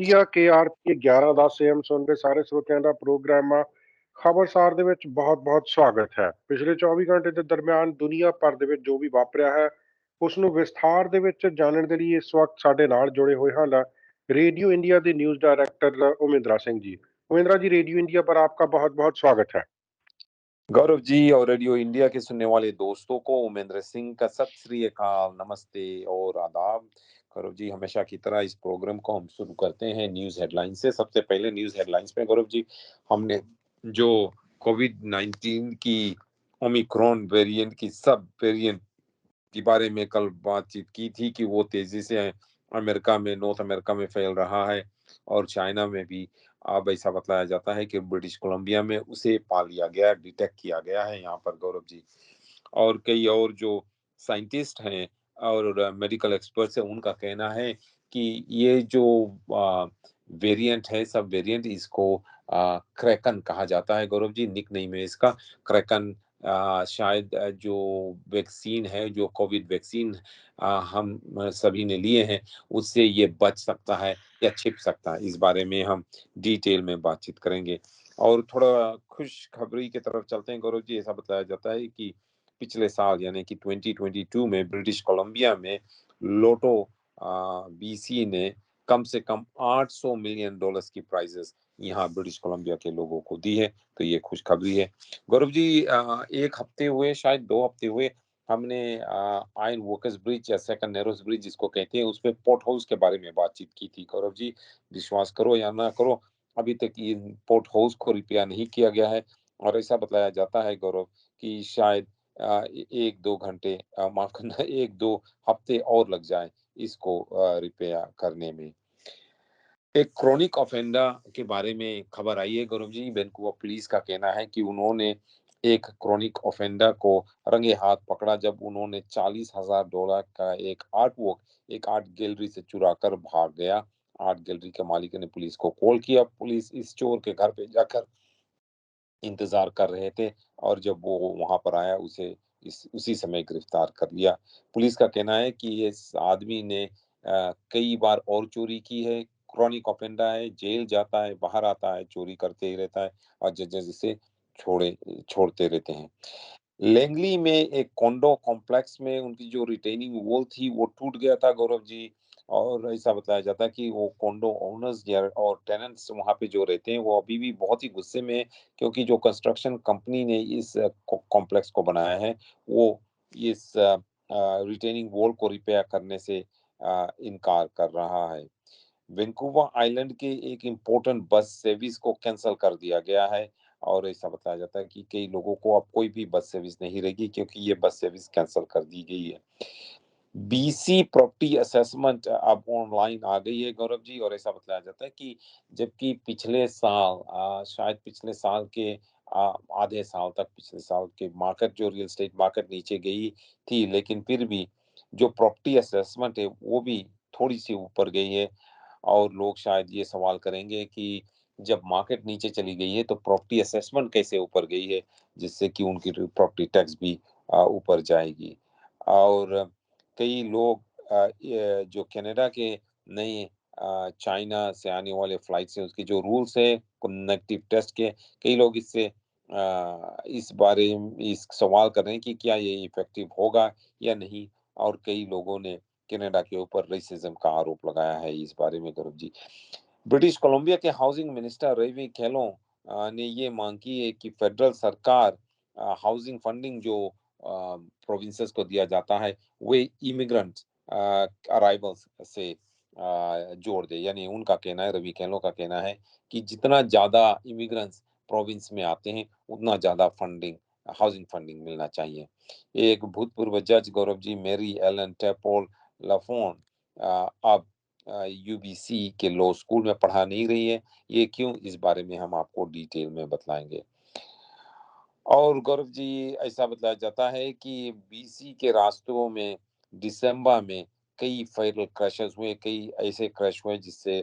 India KRP 11:10 AM ਸੁਣ ਰਹੇ ਸਾਰੇ ਸਰੋਤਿਆਂ ਦਾ ਪ੍ਰੋਗਰਾਮ ਆ ਖਬਰਸਾਰ ਦੇ ਵਿੱਚ ਬਹੁਤ-ਬਹੁਤ ਸਵਾਗਤ ਹੈ। ਪਿਛਲੇ 24 ਘੰਟੇ ਦੇ ਦਰਮਿਆਨ ਦੁਨੀਆ ਭਰ ਦੇ ਵਿੱਚ ਜੋ ਵੀ ਵਾਪਰਿਆ ਹੈ ਉਸ ਨੂੰ ਵਿਸਥਾਰ ਦੇ ਵਿੱਚ ਜਾਣਨ ਦੇ ਲਈ ਇਸ ਵਕਤ ਸਾਡੇ ਨਾਲ ਜੁੜੇ ਹੋਏ ਹਨ रेडियो इंडिया के न्यूज डायरेक्टर उमेंद्रा सिंह जी। उमेंद्रा जी, रेडियो इंडिया पर आपका बहुत-बहुत स्वागत है। गौरव जी और रेडियो इंडिया के सुनने वाले दोस्तों को उमेंद्र सिंह का सत श्री अकाल, नमस्ते और आदाब। गौरव जी, हमेशा की तरह इस प्रोग्राम को हम शुरू करते हैं न्यूज हेडलाइन से। सबसे पहले न्यूज हेडलाइंस में गौरव जी, हमने जो कोविड-19 की ओमिक्रॉन वेरिएंट की सब वेरिएंट के बारे में कल बातचीत की थी कि वो तेजी से अमेरिका में, नॉर्थ अमेरिका में फैल रहा है और चाइना में भी अब ऐसा बतलाया जाता है कि ब्रिटिश कोलंबिया में उसे पा लिया गया, डिटेक्ट किया गया है यहाँ पर गौरव जी। और कई और जो साइंटिस्ट हैं और मेडिकल एक्सपर्ट्स हैं उनका कहना है कि ये जो वेरिएंट है, सब वेरिएंट, इसको क्रैकन कहा जाता है गौरव जी, निक नेम है इसका क्रैकन। शायद जो वैक्सीन है, जो कोविड वैक्सीन हम सभी ने लिए हैं, उससे ये बच सकता है या छिप सकता है। इस बारे में हम डिटेल में बातचीत करेंगे। और थोड़ा खुशखबरी की तरफ चलते हैं गौरव जी। ऐसा बताया जाता है कि पिछले साल यानी कि 2022 में ब्रिटिश कोलंबिया में लोटो BC ने कम से कम $800 मिलियन की प्राइजेस यहाँ ब्रिटिश कोलंबिया के लोगों को दी है, तो ये खुशखबरी है गौरव जी। एक हफ्ते हुए, शायद 2 हफ्ते हुए, हमने आयरन वर्कर्स ब्रिज या सेकंड नैरोस ब्रिज जिसको कहते हैं, उस पे पोर्ट हाउस के बारे में बातचीत की थी गौरव जी। विश्वास करो या ना करो, अभी तक इन पोर्ट हाउस को रिपेयर नहीं किया गया है और ऐसा बताया जाता है गौरव कि शायद 1-2 घंटे, माफ करना, 1-2 हफ्ते और लग जाए इसको रिपेयर करने में। एक क्रोनिक ऑफेंडर के बारे में खबर आई है गौरव जी। वैंकूवर पुलिस का कहना है कि उन्होंने एक क्रोनिक ऑफेंडर को रंगे हाथ पकड़ा जब उन्होंने $40,000 का एक आर्ट गैलरी से चुरा कर भाग गया। आर्ट गैलरी के मालिक ने पुलिस को कॉल किया। पुलिस इस चोर के घर पे जाकर इंतजार कर रहे थे और जब वो वहां पर आया उसे उसी समय गिरफ्तार कर लिया। पुलिस का कहना है कि इस आदमी ने कई बार और चोरी की है, क्रॉनिक ऑफेंडर है, जेल जाता है, बाहर आता है, चोरी करते ही रहता है और जजेस इसे छोड़ते रहते हैं। लैंगली में एक कॉन्डो कॉम्प्लेक्स में उनकी जो रिटेनिंग वॉल थी वो टूट गया था गौरव जी। और ऐसा बताया जाता है कि वो कॉन्डो ओनर्स और टेनेंट्स वहां पे जो रहते हैं वो अभी भी बहुत ही गुस्से में हैं, क्योंकि जो कंस्ट्रक्शन कंपनी ने इस कॉम्प्लेक्स को बनाया है वो इस रिटेनिंग वॉल को रिपेयर करने से इनकार कर रहा है। वैंकूवर आइलैंड के एक इम्पोर्टेंट बस सर्विस को कैंसिल कर दिया गया है और ऐसा बताया जाता है कि कई लोगों को अब कोई भी बस सर्विस नहीं रहेगी क्योंकि ये बस सर्विस कैंसिल कर दी गई है। BC प्रॉपर्टी असेसमेंट अब ऑनलाइन आ गई है गौरव जी। और ऐसा बताया जाता है कि जबकि पिछले साल शायद पिछले साल के आधे साल तक पिछले साल के मार्केट, जो रियल एस्टेट मार्केट नीचे गई थी, लेकिन फिर भी जो प्रॉपर्टी असेसमेंट है वो भी थोड़ी सी ऊपर गई है। और लोग शायद ये सवाल करेंगे कि जब मार्केट नीचे चली गई है तो प्रॉपर्टी असेसमेंट कैसे ऊपर गई है, जिससे कि उनकी प्रॉपर्टी टैक्स भी ऊपर जाएगी। और कई लोग जो कनाडा के नए चाइना से आने वाले फ्लाइट्स हैं उसके जो रूल्स है नेगेटिव टेस्ट के, कई लोग इस बारे में इस सवाल कर रहे हैं कि क्या ये इफेक्टिव होगा या नहीं। और कई लोगों ने कनाडा के ऊपर रेसिज्म का आरोप लगाया है इस बारे में गौरव जी। ब्रिटिश कोलंबिया के हाउसिंग मिनिस्टर रेवी कैलो ने ये मांग की है कि फेडरल सरकार हाउसिंग फंडिंग जो प्रोविंसेस को दिया जाता है वे इमिग्रेंट अराइवल्स से जोड़ दे। यानी उनका कहना है, रवि कैलो का कहना है कि जितना ज्यादा इमिग्रेंट्स प्रोविंस में आते हैं उतना ज्यादा फंडिंग, हाउसिंग फंडिंग मिलना चाहिए। एक भूतपूर्व जज गौरव जी, मैरी एलन टेपोल लाफोन, अब UBC के लॉ स्कूल में पढ़ा नहीं रही है। ये क्यों, इस बारे में हम आपको डिटेल में बताएंगे। और गौरव जी, ऐसा बताया जाता है कि BC के रास्तों में दिसंबर में कई फेटल क्रैशेस हुए, कई ऐसे क्रैश हुए जिससे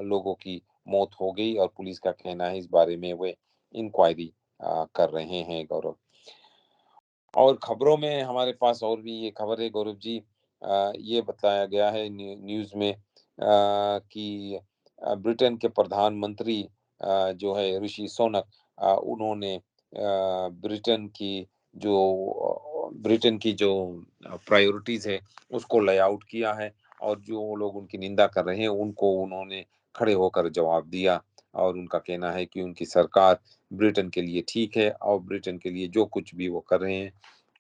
लोगों की मौत हो गई और पुलिस का कहना है इस बारे में वे इंक्वायरी कर रहे हैं गौरव। और खबरों में हमारे पास और भी ये खबर है गौरव जी। ये बताया गया है न्यूज़ में कि ब्रिटेन के प्रधानमंत्री जो है ऋषि सुनक, उन्होंने ब्रिटेन की जो प्रायोरिटीज़ है उसको ले आउट किया है, और जो लोग उनकी निंदा कर रहे हैं उनको उन्होंने खड़े होकर जवाब दिया, और उनका कहना है कि उनकी सरकार ब्रिटेन के लिए ठीक है और ब्रिटेन के लिए जो कुछ भी वो कर रहे हैं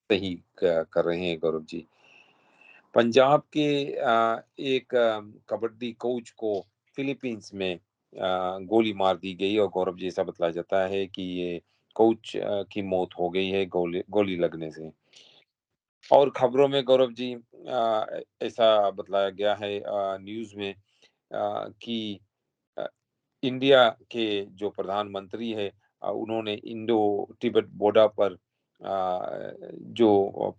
सही कर रहे हैं, गौरव जी। पंजाब के एक कबड्डी कोच को फिलीपींस में गोली मार दी गई, और गौरव जी ऐसा बताया जाता है कि ये कोच की मौत हो गई है गोली गोली लगने से। और खबरों में गौरव जी ऐसा बताया गया है न्यूज़ में कि अ, इंडिया के जो प्रधानमंत्री है, उन्होंने इंडो तिब्बत बॉर्डर पर जो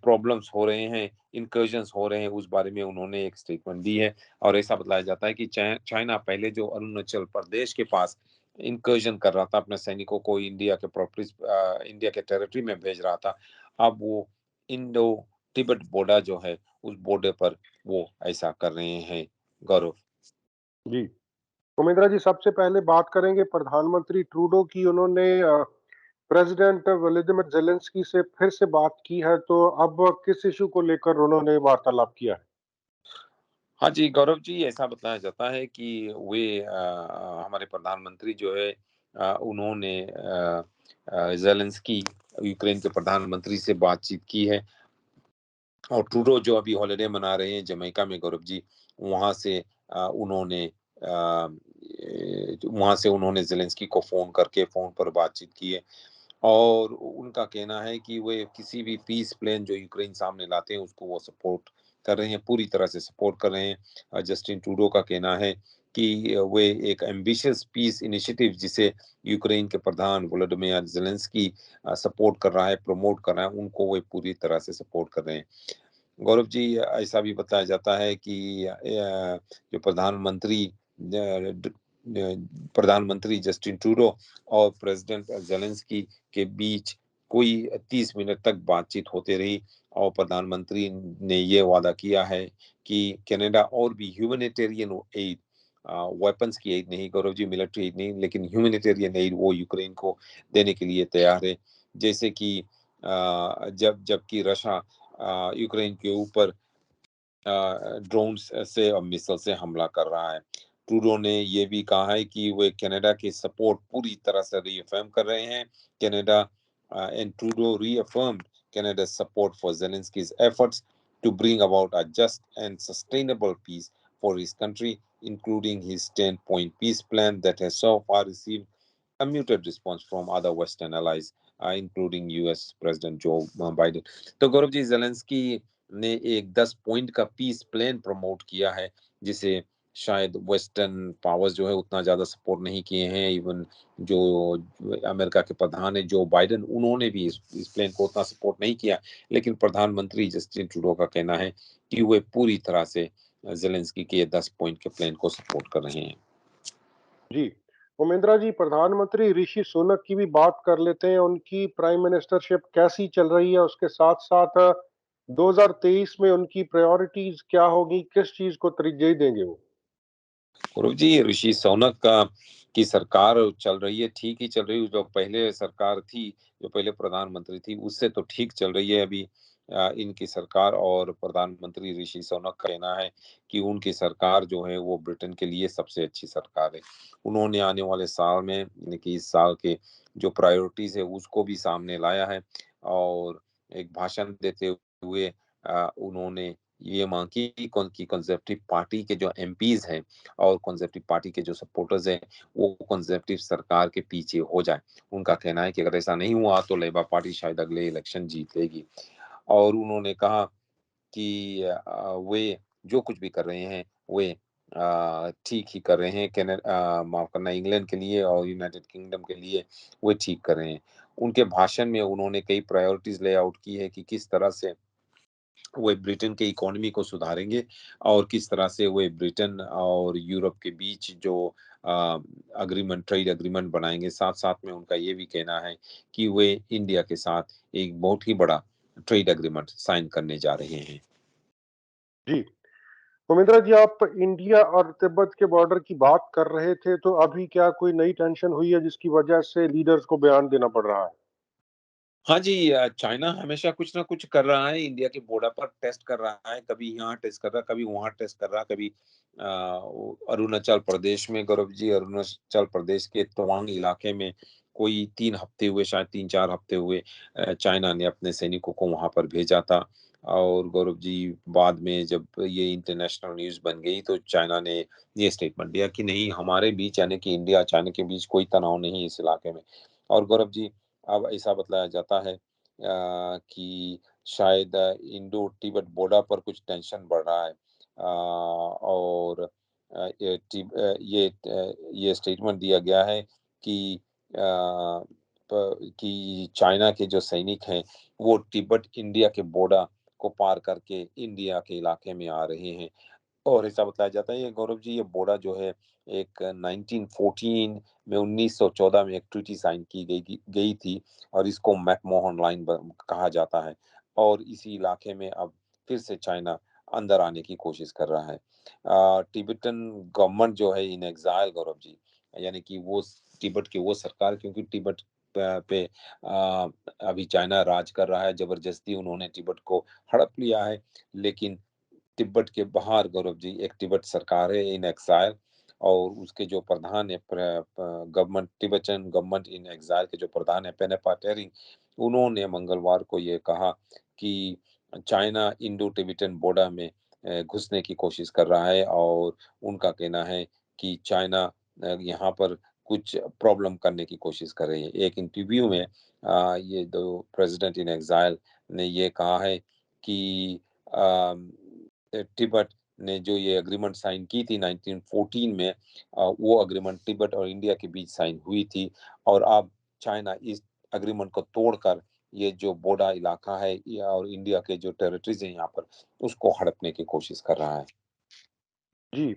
प्रॉब्लम्स हो रहे हैं, इनकर्जन्स हो रहे हैं, उस बारे में उन्होंने एक स्टेटमेंट दी है, और ऐसा बताया जाता है कि चाइना पहले जो अरुणाचल प्रदेश के पास इनकर्जन कर रहा था, अपने सैनिकों को इंडिया के टेरिटरी में भेज रहा था, अब वो इंडो तिब्बत बॉर्डर जो है, उस बॉर्डर पर वो ऐसा कर रहे हैं, गौरव। जी। उमेंद्रा जी, सबसे पहले बात करेंगे प्रधानमंत्री ट्रूडो की। उन्होंने प्रेसिडेंट व्लादिमीर ज़ेलेंस्की से फिर से बात की है, तो अब किस इश्यू को लेकर उन्होंने वार्तालाप किया है? हाँ जी, गौरव जी, ऐसा बताया जाता है कि वे हमारे प्रधानमंत्री जो है उन्होंने ज़ेलेंस्की यूक्रेन के प्रधानमंत्री से बातचीत की है, और ट्रूडो जो अभी हॉलिडे मना रहे हैं जमैका में, गौरव जी, वहाँ से वहाँ से उन्होंने ज़ेलेंस्की को फ़ोन पर बातचीत की है, और उनका कहना है कि वे किसी भी पीस प्लान जो यूक्रेन सामने लाते हैं उसको वो सपोर्ट कर रहे हैं, पूरी तरह से सपोर्ट कर रहे हैं। जस्टिन ट्रूडो का कहना है कि वे एक एम्बिशियस पीस इनिशिएटिव जिसे यूक्रेन के प्रधान वोलोदिमीर ज़ेलेंस्की सपोर्ट कर रहा है, प्रमोट कर रहा है, उनको वे पूरी तरह से सपोर्ट कर रहे हैं। गौरव जी, ऐसा भी बताया जाता है कि जो प्रधानमंत्री जस्टिन ट्रूडो और प्रेसिडेंट ज़ेलेंस्की के बीच कोई 30 मिनट तक बातचीत होती रही, और प्रधानमंत्री ने ये वादा किया है कि कनाडा और भी ह्यूमैनिटेरियन एड, वेपन्स की एड नहीं गौरव जी, मिलिट्री एड नहीं, लेकिन ह्यूमैनिटेरियन एड वो यूक्रेन को देने के लिए तैयार है। जैसे कि जबकि रशिया यूक्रेन के ऊपर ड्रोन्स से और मिसाइल से हमला कर रहा है। ट्रूडो ने ये भी कहा है कि वे कनाडा की सपोर्ट पूरी तरह से रीअफर्म कर रहे हैं। Canada and Trudeau reaffirmed Canada's support for Zelensky's efforts to bring about a just and sustainable peace for his country, including his 10-point peace plan that has so far received a muted response from other Western allies, including US President Joe Biden. तो Gaurav ji, Zelensky ने एक 10 point का piece plan promote किया है, जिसे शायद western powers जो है उतना ज़्यादा सपोर्ट नहीं किए हैं। इवन जो अमेरिका के प्रधान है जो बाइडेन, उन्होंने भी इस प्लान को उतना सपोर्ट नहीं किया। लेकिन प्रधानमंत्री जस्टिन ट्रूडो का कहना है कि वे पूरी तरह से जेलेंस्की के 10 पॉइंट के प्लान को सपोर्ट कर रहे हैं। जी। उमेंद्रा जी, प्रधानमंत्री ऋषि सुनक की भी बात कर लेते हैं। उनकी प्राइम मिनिस्टरशिप कैसी चल रही है? उसके साथ-साथ 2023 में उनकी प्रायोरिटीज़ क्या होगी? किस चीज़ को तरजीह देंगे वो? गुरु जी, ऋषि सोनक का की सरकार चल रही है, ठीक ही चल रही है। जो पहले सरकार थी, जो पहले प्रधानमंत्री थी, उससे तो ठीक चल रही है अभी इनकी सरकार। और प्रधानमंत्री ऋषि सोनक का कहना है कि उनकी सरकार जो है वो ब्रिटेन के लिए सबसे अच्छी सरकार है। उन्होंने आने वाले साल में, यानी कि इस साल के जो प्रायोरिटीज है उसको भी सामने लाया है, और एक भाषण देते हुए उन्होंने ये मांग की कि कंजर्वेटिव पार्टी के जो एमपीज हैं और कंजर्वेटिव पार्टी के जो सपोर्टर्स हैं, वो कंजर्वेटिव सरकार के पीछे हो जाए। उनका कहना है कि अगर ऐसा नहीं हुआ तो लेबर पार्टी शायद अगले इलेक्शन जीत लेगी। और उन्होंने कहा कि वे जो कुछ भी कर रहे हैं वे ठीक ही कर रहे हैं। माफ करना, इंग्लैंड के लिए और यूनाइटेड किंगडम के लिए वे ठीक कर रहे हैं। उनके भाषण में उन्होंने कई प्रायोरिटीज ले आउट की है कि किस तरह से वे ब्रिटेन के इकोनॉमी को सुधारेंगे, और किस तरह से वे ब्रिटेन और यूरोप के बीच जो ट्रेड एग्रीमेंट बनाएंगे। साथ साथ में उनका ये भी कहना है कि वे इंडिया के साथ एक बहुत ही बड़ा ट्रेड एग्रीमेंट साइन करने जा रहे हैं। जी। उमेंद्रा जी, आप इंडिया और तिब्बत के बॉर्डर की बात कर रहे थे, तो अभी क्या कोई नई टेंशन हुई है जिसकी वजह से लीडर्स को बयान देना पड़ रहा है? हाँ जी, चाइना हमेशा कुछ ना कुछ कर रहा है, इंडिया के बॉर्डर पर टेस्ट कर रहा है, कभी यहाँ टेस्ट कर रहा है, कभी वहाँ टेस्ट कर रहा है, कभी अरुणाचल प्रदेश में गौरव जी, अरुणाचल प्रदेश के तवांग इलाके में कोई 3 हफ्ते हुए, शायद 3-4 हफ्ते हुए, चाइना ने अपने सैनिकों को वहाँ पर भेजा था। और गौरव जी, बाद में जब ये इंटरनेशनल न्यूज़ बन गई, तो चाइना ने ये स्टेटमेंट दिया कि नहीं, हमारे बीच यानी कि इंडिया, चाइना के बीच कोई तनाव नहीं है इस इलाके में। और गौरव जी, अब ऐसा बतलाया जाता है कि शायद इंडो तिब्बत बॉर्डर पर कुछ टेंशन बढ़ रहा है, और ये स्टेटमेंट दिया गया है कि चाइना के जो सैनिक हैं वो तिब्बत इंडिया के बॉर्डर को पार करके इंडिया के इलाके में आ रहे हैं। और ऐसा बताया जाता है, ये गौरव जी, ये बोडा जो है एक 1914 में 1914 में एक ट्रीटी साइन की गई थी, और इसको मैकमोहन लाइन कहा जाता है। और इसी इलाके में अब फिर से चाइना अंदर आने की कोशिश कर रहा है। तिब्बतन गवर्नमेंट जो है इन एग्जाइल गौरव जी, यानी कि वो तिब्बत की वो सरकार, क्योंकि तिब्बत पे अभी चाइना राज कर रहा है, जबरदस्ती उन्होंने तिब्बत को हड़प लिया है। लेकिन तिब्बत के बाहर गौरव जी एक तिब्बत सरकार है इन एक्साइल, और उसके जो प्रधान है, government, Tibetan government in exile के जो प्रधान है पेनेपा टेरिंग, उन्होंने मंगलवार को ये कहा कि चाइना इंडो तिब्बतन बॉर्डर में घुसने की कोशिश कर रहा है, और उनका कहना है कि चाइना यहाँ पर कुछ प्रॉब्लम करने की कोशिश कर रही है। एक इंटरव्यू में ये दो प्रेसिडेंट इन एग्जाइल ने ये कहा है कि तिब्बत ने जो ये एग्रीमेंट साइन की थी 1914 में, वो एग्रीमेंट तिब्बत और इंडिया के बीच साइन हुई थी, और अब चाइना इस एग्रीमेंट को तोड़कर ये जो बोडा इलाका है और इंडिया के जो टेरिटरीज हैं यहाँ पर, उसको हड़पने की कोशिश कर रहा है। जी,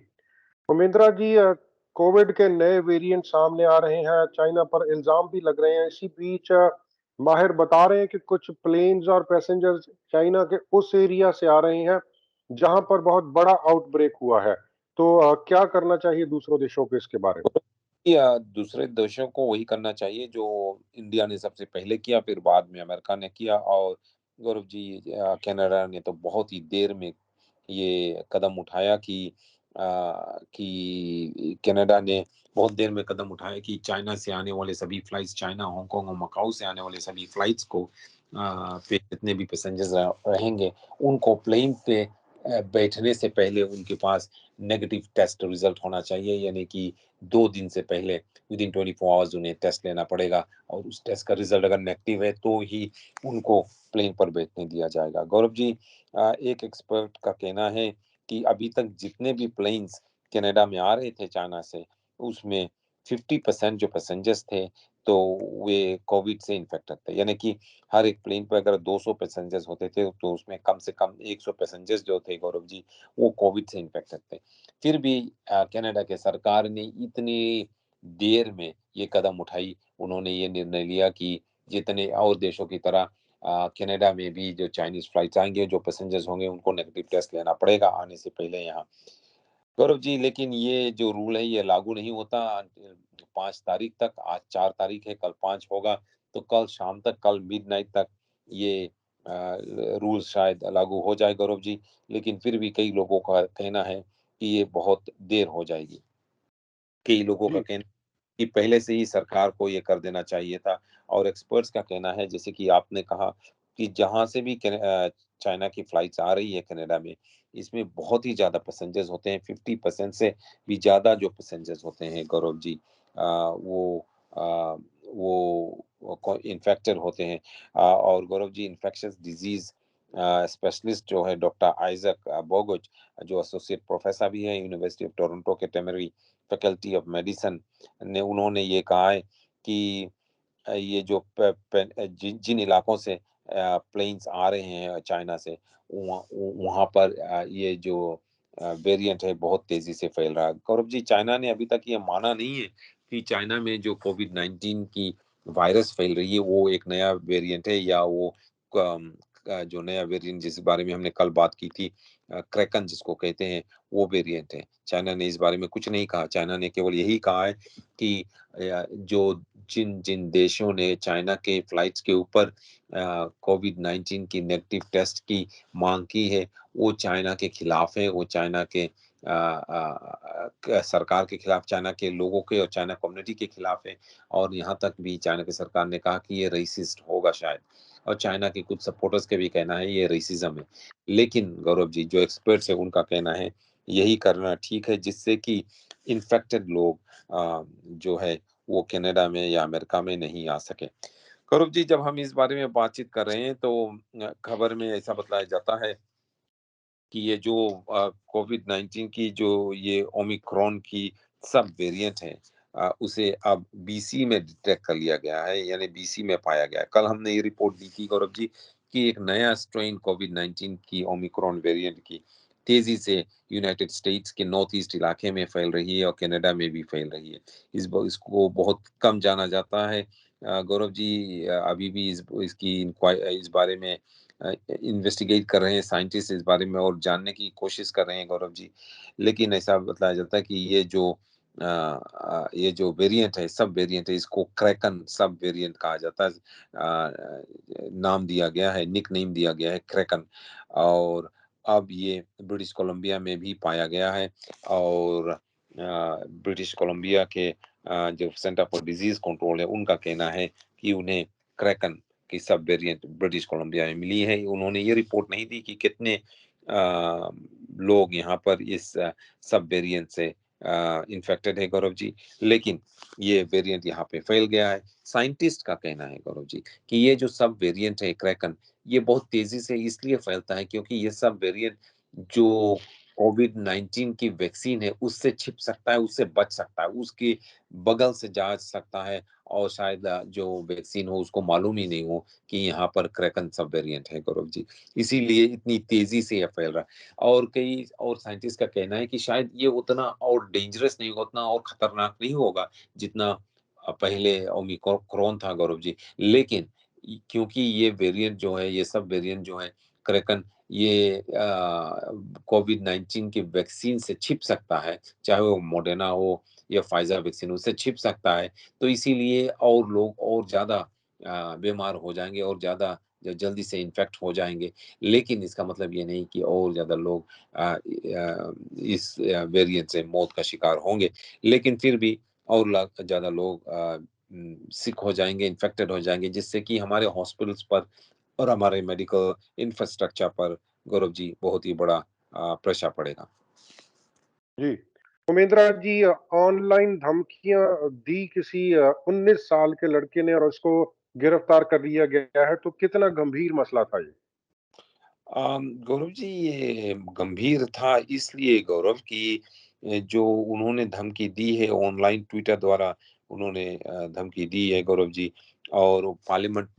उमेंद्रा जी, कोविड के नए वेरिएंट सामने आ रहे हैं, चाइना पर इल्ज़ाम भी लग रहे हैं। इसी बीच माहिर बता रहे हैं कि कुछ प्लेन्स और पैसेंजर्स चाइना के उस एरिया से आ रहे हैं, जहां पर बहुत बड़ा आउटब्रेक हुआ है। तो क्या करना चाहिए दूसरों देशों को इसके बारे में? या दूसरे देशों को वही करना चाहिए जो इंडिया ने सबसे पहले किया, फिर बाद में अमेरिका ने किया, और गौरव जी, कनाडा ने तो बहुत ही देर में ये कदम उठाया कि कनाडा ने बहुत देर में कदम उठाया कि चाइना से आने वाले सभी फ्लाइट्स, चाइना, हांगकांग और मकाऊ से आने वाले सभी फ्लाइट्स को पे जितने भी पैसेंजर्स रहेंगे, उनको प्लेन पे बैठने से पहले उनके पास नेगेटिव टेस्ट रिजल्ट होना चाहिए, यानी कि 2 दिन से पहले, विद इन 24 आवर्स उन्हें टेस्ट लेना पड़ेगा, और उस टेस्ट का रिजल्ट अगर नेगेटिव है तो ही उनको प्लेन पर बैठने दिया जाएगा। गौरव जी, एक एक्सपर्ट का कहना है कि अभी तक जितने भी प्लेन्स कनाडा में आ रहे थे चाइना से, उसमें 50% जो पैसेंजर्स थे, तो वे कोविड से इन्फेक्टेड थे। यानी कि हर एक प्लेन पे अगर 200 पैसेंजर्स होते थे, तो उसमें कम से कम 100 पैसेंजर्स जो थे गौरव जी, वो कोविड से इन्फेक्टेड थे। फिर भी कनाडा के सरकार ने इतनी देर में ये कदम उठाई, उन्होंने ये निर्णय लिया कि जितने और देशों की तरह कनाडा में भी जो चाइनीज फ्लाइट्स आएंगे, जो पैसेंजर्स होंगे, उनको नेगेटिव टेस्ट लेना पड़ेगा आने से पहले यहाँ। गौरव जी, लेकिन ये जो रूल है ये लागू नहीं होता 5 तारीख तक। आज 4 तारीख है, कल 5 होगा, तो कल शाम तक, कल मिडनाइट तक ये रूल शायद लागू हो जाए गौरव जी। लेकिन फिर भी कई लोगों का कहना है कि ये बहुत देर हो जाएगी। कई लोगों का जी, कहना कि पहले से ही सरकार को ये कर देना चाहिए था, और एक्सपर्ट्स का कहना है, जैसे कि आपने कहा, कि जहाँ से भी चाइना की फ्लाइट्स आ रही है कनाडा में, इसमें बहुत ही ज़्यादा पैसेंजर्स होते हैं, 50% से भी ज़्यादा जो पैसेंजर्स होते हैं गौरव जी, अ, वो इन्फेक्टेड होते हैं। और Gaurav ji, infectious disease specialist जो है डॉक्टर आइज़ैक बोगोच, जो एसोसिएट प्रोफेसर भी हैं यूनिवर्सिटी ऑफ टोरंटो के टेमरी फैकल्टी ऑफ मेडिसिन, ने उन्होंने ये कहा है कि ये जो जिन इलाकों से प्लेन्स आ रहे हैं चाइना से, वहाँ पर ये जो वेरिएंट है बहुत तेजी से फैल रहा है। गौरव जी, चाइना ने अभी तक ये माना नहीं है कि चाइना में जो कोविड-19 की वायरस फैल रही है वो एक नया वेरिएंट है, या वो जो नया वेरिएंट जिस बारे में हमने कल बात की थी, क्रैकन जिसको कहते हैं, वो वेरिएंट है। चाइना ने इस बारे में कुछ नहीं कहा, चाइना ने केवल यही कहा है कि जो जिन-जिन देशों ने चाइना के फ्लाइट्स के ऊपर कोविड-19 की नेगेटिव टेस्ट की माँग की है, वो चाइना के खिलाफ है, वो चाइना के सरकार के खिलाफ, चाइना के लोगों के और चाइना कम्युनिटी के खिलाफ है। और यहाँ तक भी चाइना की सरकार ने कहा कि ये रेसिस्ट होगा शायद, और चाइना के कुछ सपोर्टर्स का भी कहना है ये रेसिज्म है। लेकिन गौरव जी, जो एक्सपर्ट्स है उनका कहना है यही करना ठीक है, जिससे कि इन्फेक्टेड लोग जो है वो कनाडा में या अमेरिका में नहीं आ सके। गौरव जी, जब हम इस बारे में बातचीत कर रहे हैं तो खबर में ऐसा बताया जाता है कि ये जो कोविड-19 की जो ये ओमिक्रॉन की सब वेरिएंट है, उसे अब बीसी में डिटेक्ट कर लिया गया है, यानी बीसी में पाया गया है। कल हमने ये रिपोर्ट दी थी गौरव जी कि एक नया स्ट्रेन कोविड-19 की ओमिक्रॉन वेरिएंट की तेजी से यूनाइटेड स्टेट्स के नॉर्थ ईस्ट इलाके में फैल रही है और कनाडा में भी फैल रही है। इसको बहुत कम जाना जाता है। गौरव जी, अभी भी इस बारे में इन्वेस्टिगेट कर रहे हैं साइंटिस्ट, इस बारे में और जानने की कोशिश कर रहे हैं गौरव जी। लेकिन ऐसा बताया जाता है कि ये जो वेरिएंट है, सब वेरिएंट है, इसको क्रैकन सब वेरिएंट कहा जाता है। नाम दिया गया है, निक नेम दिया गया है क्रैकन। और अब ये ब्रिटिश कोलंबिया में भी पाया गया है। और ब्रिटिश कोलंबिया के जो सेंटर फॉर डिजीज कंट्रोल है, उनका कहना है कि उन्हें क्रैकन की सब वेरिएंट ब्रिटिश कोलंबिया में मिली है। उन्होंने ये रिपोर्ट नहीं दी कि कितने लोग यहाँ पर इस सब वेरिएंट से इन्फेक्टेड है गौरव जी, लेकिन ये वेरिएंट यहाँ पे फैल गया है। साइंटिस्ट का कहना है गौरव जी कि ये जो सब वेरिएंट है क्रैकन, ये बहुत तेजी से इसलिए फैलता है क्योंकि ये सब वेरिएंट जो कोविड-19 की वैक्सीन है उससे छिप सकता है, उससे बच सकता है, उसके बगल से जा सकता है, और शायद जो वैक्सीन हो उसको मालूम ही नहीं हो कि यहाँ पर क्रैकन सब वेरिएंट है गौरव जी। इसीलिए इतनी तेजी से ये फैल रहा है। और कई और साइंटिस्ट का कहना है कि शायद ये उतना और डेंजरस नहीं होगा, उतना और खतरनाक नहीं होगा जितना पहले ओमिक्रॉन था गौरव जी। लेकिन क्योंकि ये वेरिएंट जो है, ये सब वेरिएंट जो है क्रैकन, ये कोविड-19 की वैक्सीन से छिप सकता है, चाहे वो मॉडर्ना हो या फाइज़र वैक्सीन, उससे छिप सकता है। तो इसीलिए और लोग और ज़्यादा बीमार हो जाएँगे और ज़्यादा जल्दी से इन्फेक्ट हो जाएँगे। लेकिन इसका मतलब ये नहीं कि और ज़्यादा लोग इस वेरिएंट से मौत का शिकार होंगे। लेकिन फिर भी और ज़्यादा लोग सिक हो जाएँगे, इन्फेक्टेड हो जाएँगे, जिससे कि हमारे हॉस्पिटल्स पर और हमारे मेडिकल इंफ्रास्ट्रक्चर पर गौरव जी बहुत ही बड़ा प्रेशर पड़ेगा। जी। उमेंद्रा जी, ऑनलाइन धमकियाँ दी किसी 19 साल के लड़के ने और उसको गिरफ्तार कर लिया गया है, तो कितना गंभीर मसला था ये? गौरव जी, ये गंभीर था इसलिए गौरव कि जो उन्होंने धमकी दी है ऑनलाइन ट्विटर द्वारा, उन्होंने धमकी दी है गौरव जी। और पार्लियामेंट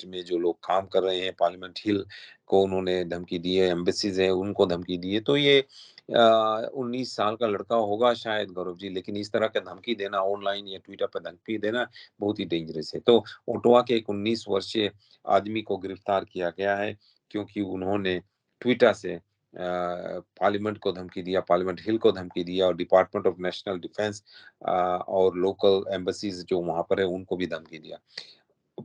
में जो लोग काम कर रहे हैं, पार्लियामेंट हिल को उन्होंने धमकी दी है, एम्बेसीज है उनको धमकी दी है। तो ये 19 साल का लड़का होगा शायद गौरव जी, लेकिन इस तरह का धमकी देना ऑनलाइन या ट्विटर पर धमकी देना बहुत ही डेंजरस है। तो ओटावा के एक 19 वर्षीय आदमी को गिरफ्तार किया गया है क्योंकि उन्होंने ट्विटर से पार्लियामेंट को धमकी दिया, पार्लियामेंट हिल को धमकी दिया, और डिपार्टमेंट ऑफ नेशनल डिफेंस और लोकल एम्बेसीज जो वहां पर है उनको भी धमकी दिया।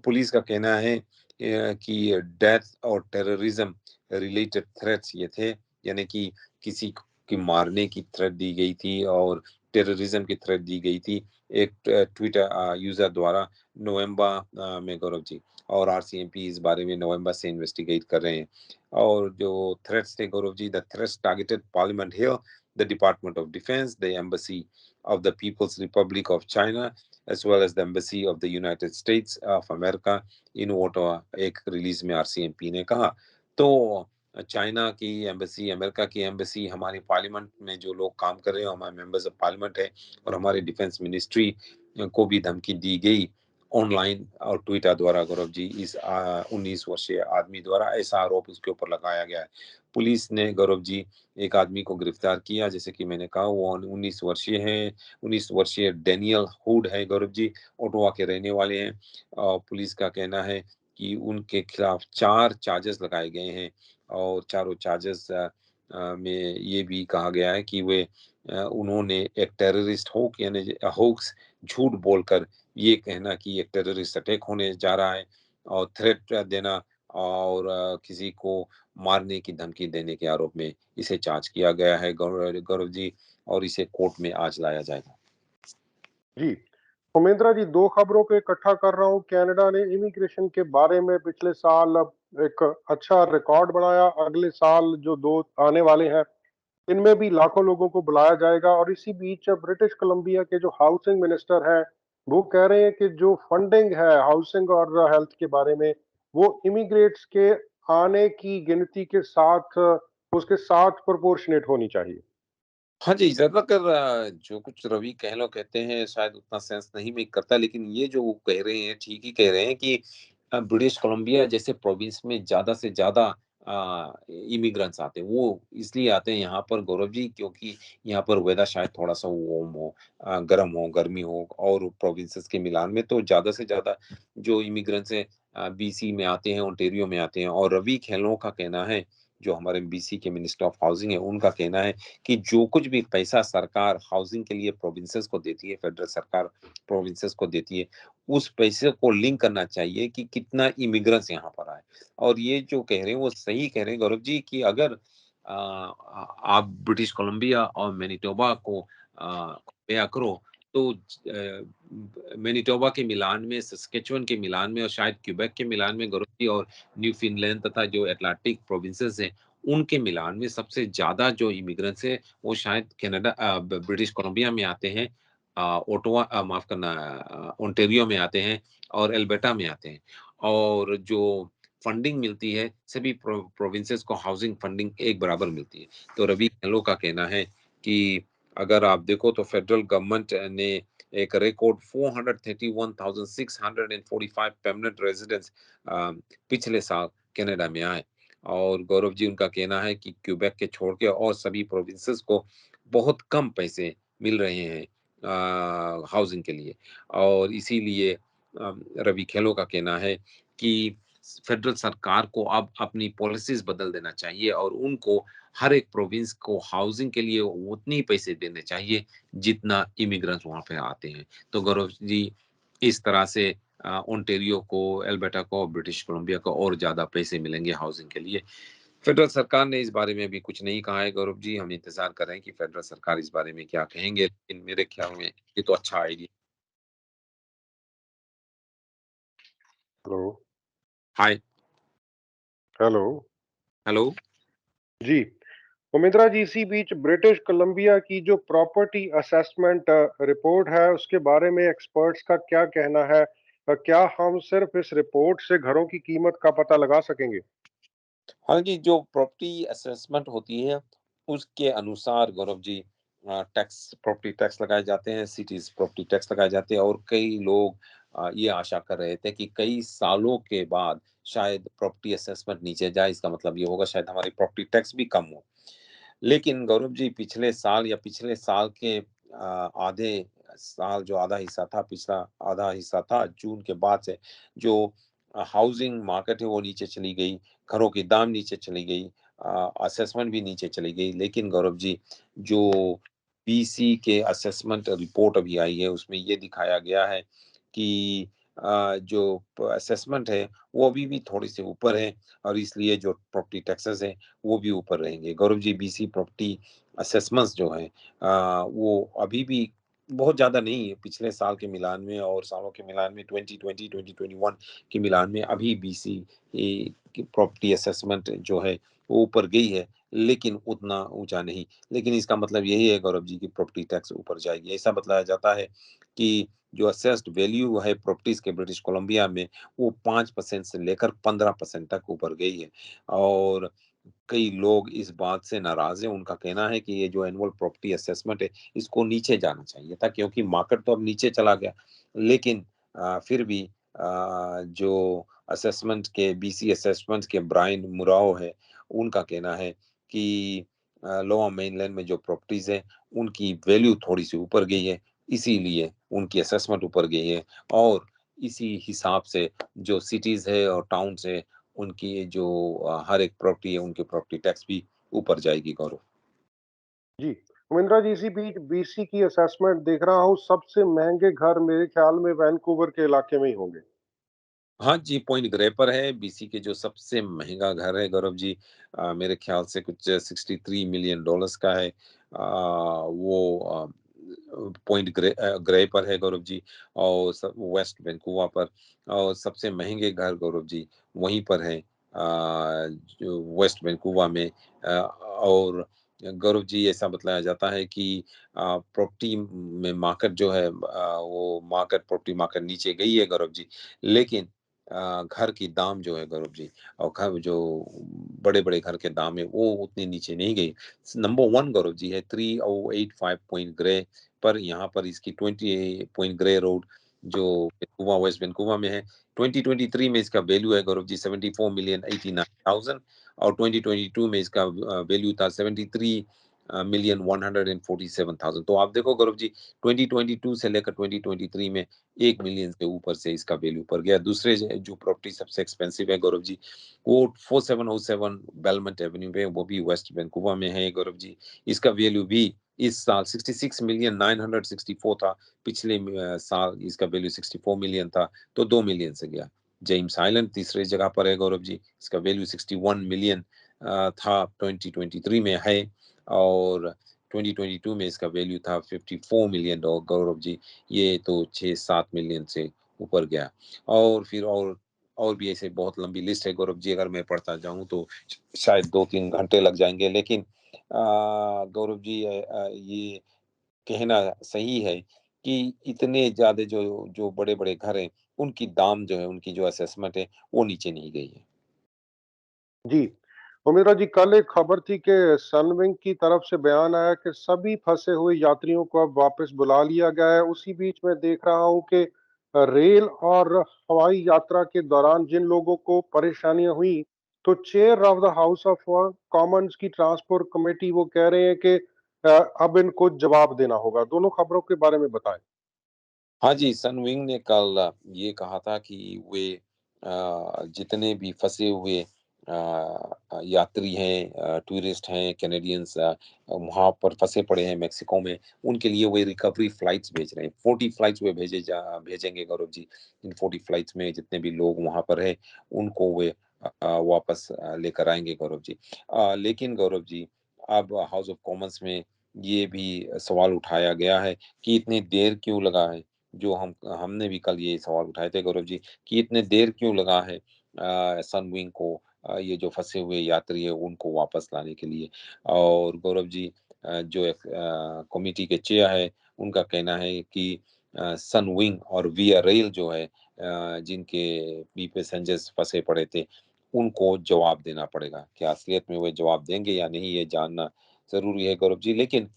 पुलिस का कहना है कि डेथ और टेररिज्म रिलेटेड थ्रेट्स ये थे, यानी कि किसी की मारने की थ्रेट दी गई थी और टेररिज्म की थ्रेट दी गई थी एक ट्विटर यूजर द्वारा नवंबर में गौरव जी। और आरसीएमपी इस बारे में नवंबर से इन्वेस्टिगेट कर रहे हैं। और जो थ्रेट्स थे Gaurav ji, the threats targeted Parliament Hill, the Department of Defence, the Embassy of the People's Republic of China, as well as the embassy of the United States of America in Ottawa, एक release में RCMP ने कहा। तो China की embassy, America की embassy, हमारी parliament में जो लोग काम कर रहे हैं हमारे मेंबर्स ऑफ पार्लियामेंट है, और हमारी डिफेंस मिनिस्ट्री को भी धमकी दी गई ऑनलाइन और ट्विटर द्वारा गौरव जी। इस 19 वर्षीय आदमी द्वारा ऐसा आरोप उसके ऊपर लगाया गया है। पुलिस ने गौरव जी एक आदमी को गिरफ्तार किया, जैसे कि मैंने कहा वो 19 वर्षीय है, 19 वर्षीय डैनियल हुड है गौरव जी, ओटावा के रहने वाले हैं। पुलिस का कहना है कि उनके खिलाफ 4 चार्जेस लगाए गए हैं और चारों चार्जेस में ये भी कहा गया है कि वे उन्होंने एक टेररिस्ट होक यानी होक्स झूठ बोलकर ये कहना कि एक टेररिस्ट अटैक होने जा रहा है और थ्रेट देना और किसी को मारने की धमकी देने के आरोप में इसे चार्ज किया गया है गौरव जी, और इसे कोर्ट में आज लाया जाएगा। जी, उमेंद्रा जी, 2 खबरों को इकट्ठा कर रहा हूँ। कनाडा ने इमिग्रेशन के बारे में पिछले साल एक अच्छा रिकॉर्ड बनाया। अगले साल जो 2 आने वाले हैं, इनमें भी लाखों लोगों को बुलाया जाएगा। और इसी बीच ब्रिटिश कोलंबिया के जो हाउसिंग मिनिस्टर हैं, वो कह रहे हैं कि जो फंडिंग है हाउसिंग और हेल्थ के बारे में, वो इमिग्रेट्स के आने की गिनती के साथ उसके साथ प्रोपोर्शनेट होनी चाहिए। हाँ जी, ज़्यादातर जो कुछ रवि कहलो कहते हैं शायद उतना सेंस नहीं मेक करता, लेकिन ये जो वो कह रहे हैं ठीक ही कह रहे हैं कि ब्रिटिश कोलंबिया जैसे प्रोविंस में ज़्यादा से ज़्यादा इमिग्रेंट्स आते हैं। वो इसलिए आते हैं यहाँ पर गौरव जी, क्योंकि यहाँ पर वेदर शायद थोड़ा-सा वार्म हो, गर्म हो, गर्मी हो, और प्रोविंसेस के मिलान में तो ज़्यादा से ज़्यादा जो इमिग्रेंट्स हैं बीसी में आते हैं, ओंटारियो में आते हैं। और रवि खेलो का कहना है, जो हमारे बीसी के मिनिस्टर ऑफ हाउसिंग है, उनका कहना है कि जो कुछ भी पैसा सरकार हाउसिंग के लिए प्रोविंसेस को देती है, फेडरल सरकार प्रोविंसेस को देती है, उस पैसे को लिंक करना चाहिए कि कितना इमिग्रेंट्स यहाँ पर आए। और ये जो कह रहे हैं वो सही कह रहे हैं गौरव जी, कि अगर आप ब्रिटिश कोलंबिया और मैनिटोबा को कंपेयर करो, तो मैनिटोबा के मिलान में, सस्केचुअन के मिलान में और शायद क्यूबेक के मिलान में गौरव जी, और न्यूफीनलैंड तथा जो अटलांटिक प्रोविंसेस हैं, उनके मिलान में सबसे ज़्यादा जो इमिग्रेंट्स हैं, वो शायद कनाडा ब्रिटिश कोलंबिया में आते हैं, ओटावा माफ़ करना ओंटारियो में आते हैं और अल्बर्टा में आते हैं। और जो फंडिंग मिलती है, सभी प्रोविंसेस को हाउसिंग फंडिंग एक बराबर मिलती है। तो रवि खेलो का कहना है कि अगर आप देखो तो फेडरल गवर्नमेंट ने एक रिकॉर्ड 431,645 परमानेंट रेजिडेंट्स पिछले साल कनाडा में आए। और गौरव जी, उनका कहना है कि क्यूबेक के छोड़ के और सभी प्रोविंसेस को बहुत कम पैसे मिल रहे हैं हाउसिंग के लिए। और इसीलिए रवि खेलो का कहना है कि फेडरल सरकार को अब अपनी पॉलिसीज बदल देना चाहिए और उनको हर एक प्रोविंस को हाउसिंग के लिए उतनी ही पैसे देने चाहिए जितना इमिग्रेंट्स वहां पे आते हैं। तो गौरव जी, इस तरह से ओंटारियो को, अल्बर्टा को, ब्रिटिश कोलंबिया को और ज्यादा पैसे मिलेंगे हाउसिंग के लिए। फेडरल सरकार ने इस बारे में अभी कुछ नहीं कहा है गौरव जी, हम इंतजार कर रहे हैं कि फेडरल सरकार इस बारे में क्या कहेंगे, लेकिन मेरे ख्याल में ये तो अच्छा आइडिया। हेलो। हाय। हेलो। हेलो। जी, उमिंद्रा जी, इसी बीच ब्रिटिश कोलंबिया की जो प्रॉपर्टी असेसमेंट रिपोर्ट है, उसके बारे में एक्सपर्ट्स का क्या कहना है? क्या हम सिर्फ इस रिपोर्ट से घरों की कीमत का पता लगा सकेंगे? हाँ जी, जो प्रॉपर्टी असेसमेंट होती है, उसके अनुसार Gaurav ji tax, property tax लगाए जाते हैं, सिटीज़ प्रॉपर्टी टैक्स लगाए जाते हैं, और कई लोग ये आशा कर रहे थे कि कई सालों के बाद शायद प्रॉपर्टी असेसमेंट नीचे जाए, इसका मतलब ये होगा शायद हमारी प्रॉपर्टी टैक्स भी कम हो। लेकिन गौरव जी, पिछले साल या पिछले साल के आधे साल, जो आधा हिस्सा था, पिछला आधा हिस्सा था जून के बाद से, जो हाउसिंग मार्केट है वो नीचे चली गई, घरों की दाम नीचे चली गई, असेसमेंट भी नीचे चली गई। लेकिन गौरव जी, जो बीसी के असेसमेंट रिपोर्ट अभी आई है, उसमें ये दिखाया गया है कि जो असेसमेंट है वो अभी भी थोड़ी सी ऊपर है, और इसलिए जो प्रॉपर्टी टैक्सेस है वो भी ऊपर रहेंगे। Gaurav ji, BC property assessments जो हैं वो अभी भी बहुत ज़्यादा नहीं है, पिछले साल के मिलान में और सालों के मिलान में, 2020, 2021 के मिलान में अभी बीसी की प्रॉपर्टी असेसमेंट जो है वो ऊपर गई है, लेकिन उतना ऊँचा नहीं। लेकिन इसका मतलब यही है गौरव जी कि प्रॉपर्टी टैक्स ऊपर जाएगी। ऐसा बतलाया जाता है कि जो असेस्ड वैल्यू है प्रॉपर्टीज़ के ब्रिटिश कोलंबिया में, वो 5% से लेकर 15% तक ऊपर गई है। और कई लोग इस बात से नाराज़ हैं, उनका कहना है कि ये जो एनुअल प्रॉपर्टी असेसमेंट है, इसको नीचे जाना चाहिए था, क्योंकि मार्केट तो अब नीचे चला गया। लेकिन फिर भी जो असेसमेंट के बीसी असेसमेंट के ब्रायन मुराओ है, उनका कहना है कि लोअर मेनलैंड में जो प्रॉपर्टीज़ हैं, उनकी वैल्यू थोड़ी-सी ऊपर गई है, इसीलिए उनकी असेसमेंट ऊपर गई है। और इसी हिसाब से जो सिटीज़ है और टाउन्स है, उनकी जो हर एक प्रॉपर्टी है, उनकी प्रॉपर्टी टैक्स भी ऊपर जाएगी गौरव। जी, उमेंद्रा जी, इसी बीच बीसी की असेसमेंट देख रहा हूँ, सबसे महँगे घर मेरे ख्याल में वैंकूवर के इलाके में ही होंगे। हाँ जी, पॉइंट ग्रे पर है, बीसी के जो सबसे महँगा घर है गौरव जी, मेरे ख़्याल से कुछ $63 मिलियन का है। वो पॉइंट ग्रे पर है गौरव जी, और सब वेस्ट वैंकूवर पर, और सबसे महँगे घर गौरव जी वहीं पर हैं, जो वेस्ट वैंकूवर में। और गौरव जी ऐसा बतलाया जाता है कि प्रॉपर्टी में मार्केट जो है, वो मार्केट प्रॉपर्टी मार्केट नीचे गई है गौरव जी, लेकिन घर की दाम जो है गौरव जी, और घर जो बड़े-बड़े घर के दाम है वो उतनी नीचे नहीं गई। नंबर 1 गौरव जी है 3085 पॉइंट ग्रे पर, यहाँ पर इसकी 20 पॉइंट ग्रे रोड जो वैंकूवर वेस्ट वैंकूवर में है। 2023 में इसका वैल्यू है गौरव जी 74 मिलियन 89,000, और 2022 में इसका वैल्यू था 73 मिलियन 147,000। तो आप देखो गौरव जी 2022 से लेकर 2023 में 1 मिलियन से ऊपर से इसका वैल्यू ऊपर गया। दूसरे जो प्रॉपर्टी सबसे एक्सपेंसिव है गौरव जी, वो 4707 बेलमंट एवेन्यू पे, वो भी वेस्ट वैंकूवर में है गौरव जी। इसका वैल्यू भी इस साल 66 मिलियन 964 था, पिछले साल इसका वैल्यू 64 मिलियन था, तो 2 मिलियन से गया। जेम्स आइलैंड तीसरी जगह पर है गौरव जी, इसका वैल्यू 61 मिलियन था 2023 में है, और 2022 में इसका वैल्यू था 54 मिलियन गौरव जी। ये तो 6-7 मिलियन से ऊपर गया। और फिर और भी ऐसे बहुत लंबी लिस्ट है गौरव जी, अगर मैं पढ़ता जाऊँ तो शायद 2-3 घंटे लग जाएँगे, लेकिन गौरव जी ये कहना सही है कि इतने ज़्यादा जो जो बड़े-बड़े घर हैं, उनकी दाम जो है, उनकी जो असेसमेंट है, वो नीचे नहीं गई है। जी, उमेरा जी, कल एक खबर थी कि सनविंग की तरफ से बयान आया कि सभी फंसे हुए यात्रियों को अब वापस बुला लिया गया है। उसी बीच मैं देख रहा हूँ कि रेल और हवाई यात्रा के दौरान जिन लोगों को परेशानियां हुई, तो chair of the house of Commons की ट्रांसपोर्ट कमेटी वो कह रहे हैं कि अब इनको जवाब देना होगा। दोनों खबरों के बारे में बताएं। हाँ जी, सनविंग ने कल ये कहा था कि वे जितने भी फँसे हुए यात्री हैं, टूरिस्ट हैं, कैनेडियंस वहाँ पर फँसे पड़े हैं मेक्सिको में, उनके लिए वे रिकवरी फ्लाइट्स भेज रहे हैं। 40 फ्लाइट्स वे भेजेंगे गौरव जी। इन 40 फ्लाइट्स में जितने भी लोग वहाँ पर हैं, उनको वे वापस लेकर आएँगे गौरव जी। लेकिन गौरव जी, अब हाउस ऑफ कॉमन्स में ये भी सवाल उठाया गया है कि इतनी देर क्यों लगा है? जो हमने भी कल ये सवाल उठाए थे गौरव जी, कि इतने देर क्यों लगा है सनविंग को ये जो फँसे हुए यात्री हैं उनको वापस लाने के लिए। और गौरव जी, जो एक कमिटी के चेयर है, उनका कहना है कि सनविंग और विया रेल जो है, जिनके भी पैसेंजर्स फँसे पड़े थे, उनको जवाब देना पड़ेगा। क्या असलियत में वो जवाब देंगे या नहीं, ये जानना ज़रूरी है गौरव जी। लेकिन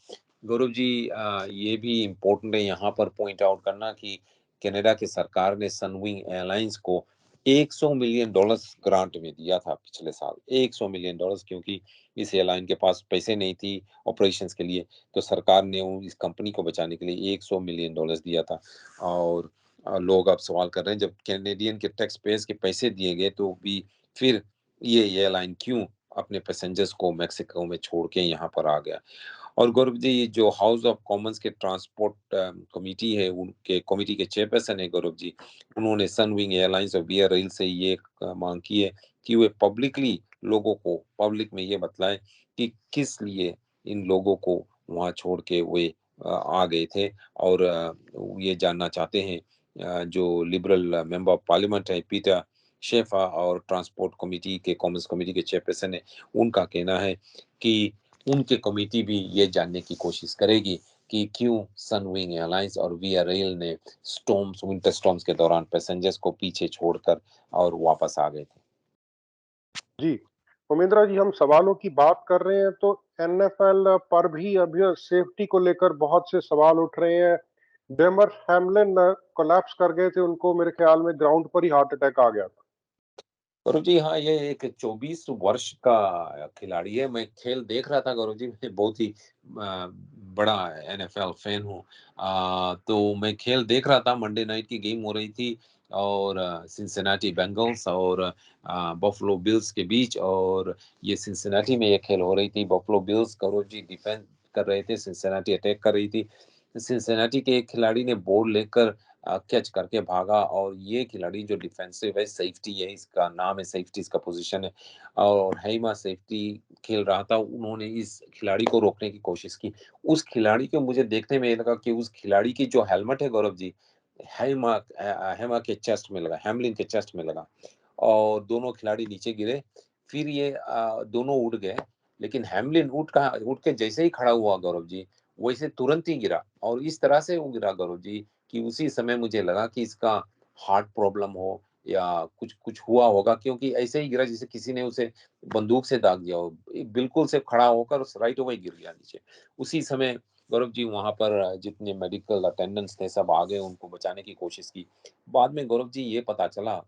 गौरव जी, ये भी इम्पोर्टेंट है यहाँ पर पॉइंट आउट करना कि कनाडा की सरकार ने सनविंग एयरलाइंस को $100 मिलियन ग्रांट में दिया था पिछले साल। $100 मिलियन, क्योंकि इस एयरलाइन के पास पैसे नहीं थी ऑपरेशंस के लिए, तो सरकार ने इस कंपनी को बचाने के लिए $100 मिलियन दिया था। और लोग अब सवाल कर रहे हैं, जब कैनेडियन के टैक्स पेयर्स के पैसे दिए गए तो भी फिर ये एयरलाइन क्यों अपने पैसेंजर्स को मेक्सिको में छोड़ के यहाँ पर आ गया। और गौरव जी, ये जो हाउस ऑफ कॉमन्स के ट्रांसपोर्ट कमिटी है, उनके कमिटी के चेयरपर्सन है गौरव जी, उन्होंने सनविंग एयरलाइंस और बियर रेल से ये मांग की है कि वे पब्लिकली लोगों को पब्लिक में ये बतलाएं कि किस लिए इन लोगों को वहां छोड़ के वे आ गए थे। और ये जानना चाहते हैं, जो लिबरल मेंबर ऑफ पार्लियामेंट है पीटर शेफा, और ट्रांसपोर्ट कमिटी के कॉमर्स कमिटी के चेयरपर्सन है, उनका कहना है कि उनकी कमिटी भी ये जानने की कोशिश करेगी कि क्यों सनविंग एयरलाइंस और विया रेल ने विंटर स्टॉर्म्स के दौरान पैसेंजर्स को पीछे छोड़कर और वापस आ गए थे। जी, उमेंद्रा जी, हम सवालों की बात कर रहे हैं तो एनएफएल पर भी अभी सेफ्टी को लेकर बहुत से सवाल उठ रहे हैं। डेमर हैमलिन कोलैप्स कर गए थे, उनको मेरे ख्याल में ग्राउंड पर ही हार्ट अटैक आ गया था। गौरव जी, हाँ, ये एक 24 वर्ष का खिलाड़ी है। मैं खेल देख रहा था गौरव जी, मैं बहुत ही बड़ा एनएफएल फैन हूँ। तो मैं खेल देख रहा था, मंडे नाइट की गेम हो रही थी और सिंसिनैटी बेंगल्स और बफलो बिल्स के बीच, और ये सिंसिनैटी में ये खेल हो रही थी। Buffalo bills Gaurav ji defence कर रहे थे, सिंसिनैटी अटैक कर रही थी। सिंसिनैटी के एक खिलाड़ी ने बॉल लेकर कैच करके भागा, और ये खिलाड़ी जो डिफेंसिव है, सेफ्टी है, इसका नाम है, सेफ्टी इसका पोजीशन है, और हैमा सेफ्टी खेल रहा था। उन्होंने इस खिलाड़ी को रोकने की कोशिश की। उस खिलाड़ी को मुझे देखने में ये लगा कि उस खिलाड़ी की जो हेलमेट है गौरव जी, हैमा के चेस्ट में लगा, हैमलिन के चेस्ट में लगा, और दोनों खिलाड़ी नीचे गिरे। फिर ये दोनों उड़ गए, लेकिन हैमलिन उठ के जैसे ही खड़ा हुआ गौरव जी, वैसे तुरंत ही गिरा, और इस तरह से वो गिरा गौरव जी कि उसी समय मुझे लगा कि इसका हार्ट प्रॉब्लम हो या कुछ कुछ हुआ होगा, क्योंकि ऐसे ही गिरा जैसे किसी ने उसे बंदूक से दाग दिया हो। बिल्कुल से खड़ा होकर राइट अवे गिर गया नीचे। उसी समय गौरव जी वहां पर जितने मेडिकल अटेंडेंट्स थे सब आ गए, उनको बचाने की कोशिश की। बाद में गौरव जी ये पता चला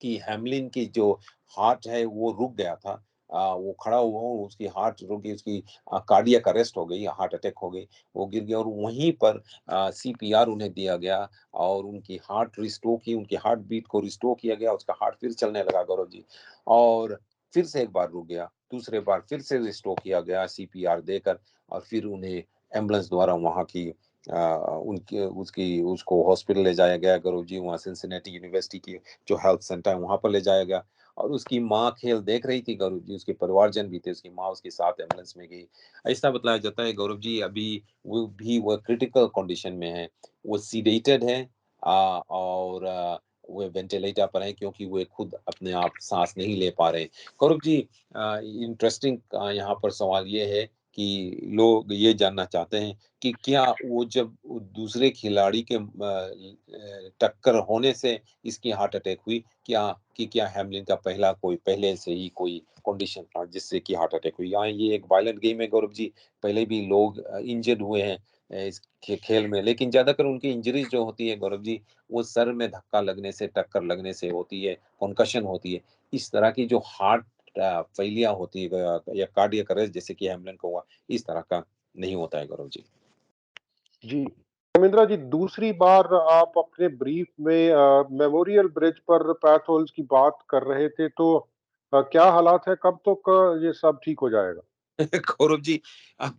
कि हैमलिन की जो हार्ट है वो रुक गया था। वो खड़ा हुआ, उसकी हार्ट रुक गई, उसकी कार्डियक अरेस्ट हो गई, हार्ट अटैक हो गई, वो गिर गया, और वहीं पर सीपीआर उन्हें दिया गया, और उनकी हार्ट रिस्टोर की, उनकी हार्ट बीट को रिस्टोर किया गया, उसका हार्ट फिर चलने लगा गौरव जी। और फिर से एक बार रुक गया, दूसरे बार फिर से रिस्टोर किया गया सीपीआर देकर, और फिर उन्हें एम्बुलेंस द्वारा वहाँ की उनकी उसकी उसको हॉस्पिटल ले जाया गया गौरव जी, वहाँ सिंसिनेटी यूनिवर्सिटी की जो हेल्थ सेंटर है वहां पर ले जाया गया। और उसकी माँ खेल देख रही थी गौरव जी, उसके परिवारजन भी थे, उसकी माँ उसके साथ एम्बुलेंस में गई। ऐसा बताया जाता है गौरव जी, अभी वो क्रिटिकल कंडीशन में है, वो सीडेटेड है, और वो वेंटिलेटर पर है, क्योंकि वो खुद अपने आप सांस नहीं ले पा रहे। गौरव जी, इंटरेस्टिंग यहाँ पर सवाल ये है कि लोग ये जानना चाहते हैं कि क्या वो जब वो दूसरे खिलाड़ी के टक्कर होने से इसकी हार्ट अटैक हुई, क्या हैमलिन का पहले से ही कोई कंडीशन था जिससे कि हार्ट अटैक हुई? यहाँ ये एक वायलेंट गेम है गौरव जी, पहले भी लोग इंजर्ड हुए हैं इस खेल में, लेकिन ज्यादातर उनकी इंजरीज जो होती है गौरव जी, वो सर में धक्का लगने से, टक्कर लगने से होती है, कॉन्कशन होती है। इस तरह की जो हार्ट फेलियर होती है या कार्डियक अरेस्ट जैसे कि हैमलिन को हुआ, इस तरह का नहीं होता है गौरव जी। जी। धर्मेंद्र जी, दूसरी बार आप अपने ब्रीफ में मेमोरियल ब्रिज पर पैथ होल्स की बात कर रहे थे, तो क्या हालात है? कब तक ये सब ठीक हो जाएगा? गौरव जी,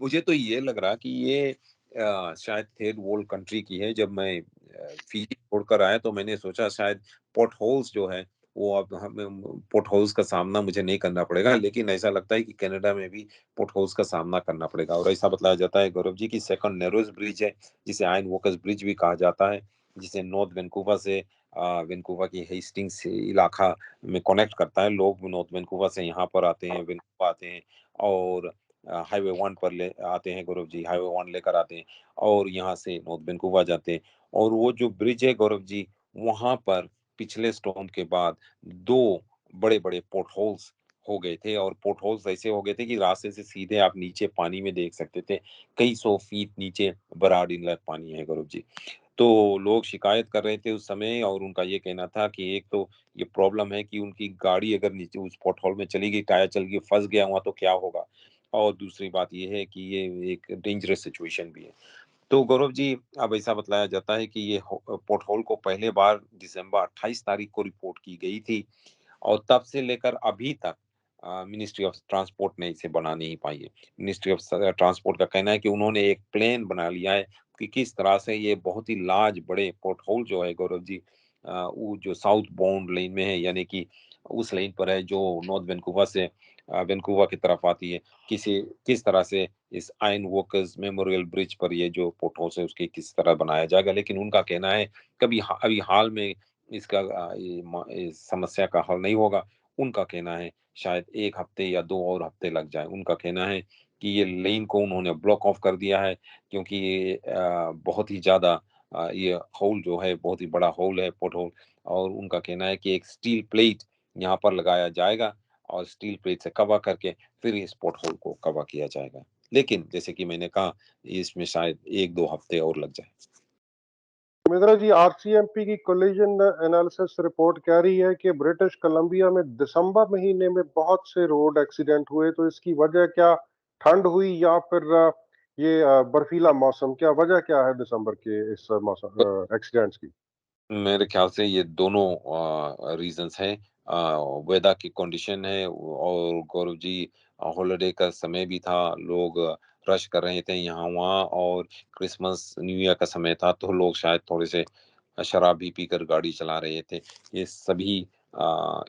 मुझे तो ये लग रहा कि ये शायद थर्ड वर्ल्ड कंट्री की है। जब मैं फिजी छोड़कर आया तो मैंने सोचा शायद पोर्ट होल्स जो है वो अब हमें पोर्ट होल्स का सामना मुझे नहीं करना पड़ेगा, लेकिन ऐसा लगता है कि कनाडा में भी पोर्ट होल्स का सामना करना पड़ेगा। और ऐसा बतलाया जाता है गौरव जी की सेकंड नैरोज ब्रिज है, जिसे आयन वोकस ब्रिज भी कहा जाता है, जिसे नॉर्थ वैंकूवर से वैंकूवर की हेस्टिंग्स इलाका में कनेक्ट करता है। लोग नॉर्थ वैंकूवर से यहाँ पर आते हैं, वैंकूवर आते हैं, और हाईवे 1 पर ले आते हैं गौरव जी, हाईवे 1 लेकर आते हैं, और यहाँ से नॉर्थ वैंकूवर जाते हैं। और वो जो ब्रिज है गौरव जी, वहाँ पर पिछले स्टॉर्म के बाद 2 बड़े-बड़े पोर्ट होल्स हो गए थे, और पोर्ट होल्स ऐसे हो गए थे कि रास्ते से सीधे आप नीचे पानी में देख सकते थे। कई 100 फीट नीचे बराड इनलेट पानी है गौरव जी। तो लोग शिकायत कर रहे थे उस समय, और उनका ये कहना था कि एक तो ये प्रॉब्लम है कि उनकी गाड़ी अगर नीचे उस पोर्ट होल में चली गई, टायर चल गई, फँस गया वहाँ, तो क्या होगा? और दूसरी बात ये है कि ये एक डेंजरस सिचुएशन भी है। तो गौरव जी, अब ऐसा बतलाया जाता है कि ये पोर्ट होल को पहले बार दिसंबर 28 तारीख को रिपोर्ट की गई थी, और तब से लेकर अभी तक मिनिस्ट्री ऑफ ट्रांसपोर्ट ने इसे बना नहीं पाई है। मिनिस्ट्री ऑफ ट्रांसपोर्ट का कहना है कि उन्होंने एक प्लान बना लिया है कि किस तरह से ये बहुत ही लार्ज बड़े पोर्ट होल जो है गौरव जी, वो जो साउथ बाउंड लेन में है, यानी कि उस लेन पर है जो नॉर्थ वैंकूवर से वैंकूवर की तरफ आती है, किस तरह से इस आयन वर्कर्स मेमोरियल ब्रिज पर ये जो पोर्ट होल है उसकी किस तरह बनाया जाएगा। लेकिन उनका कहना है अभी हाल में इसका इस समस्या का हल नहीं होगा। उनका कहना है शायद 1 हफ्ते या 2 और हफ्ते लग जाएँ। उनका कहना है कि ये लेन को उन्होंने ब्लॉक ऑफ कर दिया है, क्योंकि ये बहुत ही ज़्यादा ये होल जो है बहुत ही बड़ा होल है, पोर्ट होल, और उनका कहना है कि एक स्टील प्लेट यहाँ पर लगाया जाएगा, और स्टील प्लेट से कवर करके फिर इस पोर्ट होल को कवर किया जाएगा। लेकिन जैसे कि मैंने कहा, इसमें शायद 1-2 हफ्ते और लग जाए। मित्रा जी, आरसीएमपी की कोलिजन एनालिसिस रिपोर्ट कह रही है कि ब्रिटिश कोलंबिया में दिसंबर महीने में बहुत से रोड एक्सीडेंट हुए। तो इसकी वजह क्या ठंड हुई या फिर ये बर्फीला मौसम? क्या वजह क्या है दिसंबर के इस मौसम एक्सीडेंट्स की? मेरे ख्याल से ये दोनों रीजंस हैं। वेदर की कंडीशन है और गौरव जी हॉलिडे का समय भी था, लोग रश कर रहे थे यहाँ वहाँ, और क्रिसमस न्यू ईयर का समय था तो लोग शायद थोड़े से शराब भी पीकर गाड़ी चला रहे थे। ये सभी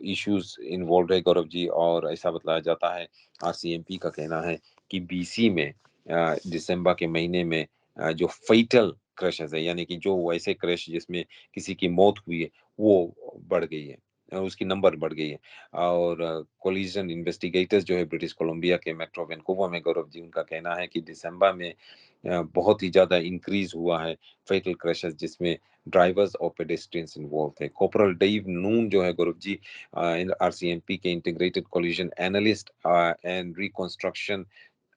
इश्यूज इन्वॉल्व है गौरव जी, और ऐसा बतलाया जाता है, आरसीएमपी का कहना है कि बीसी में दिसंबर के महीने में जो फेटल क्रैशेस है, यानी कि जो ऐसे क्रैश जिसमें किसी की मौत हुई है, वो बढ़ गई है, उसकी नंबर बढ़ गई है। और कोलिजन इन्वेस्टिगेटर्स जो है ब्रिटिश कोलंबिया के मेट्रो वैनकूवर में, गौरव जी, उनका कहना है कि दिसंबर में बहुत ही ज्यादा इंक्रीज हुआ है फेटल क्रैशेस, जिसमें ड्राइवर्स और पेडेस्ट्रियंस इन्वॉल्व थे। कॉर्पोरल डेव नून जो है गौरव जी, आरसीएमपी के integrated collision analyst and reconstruction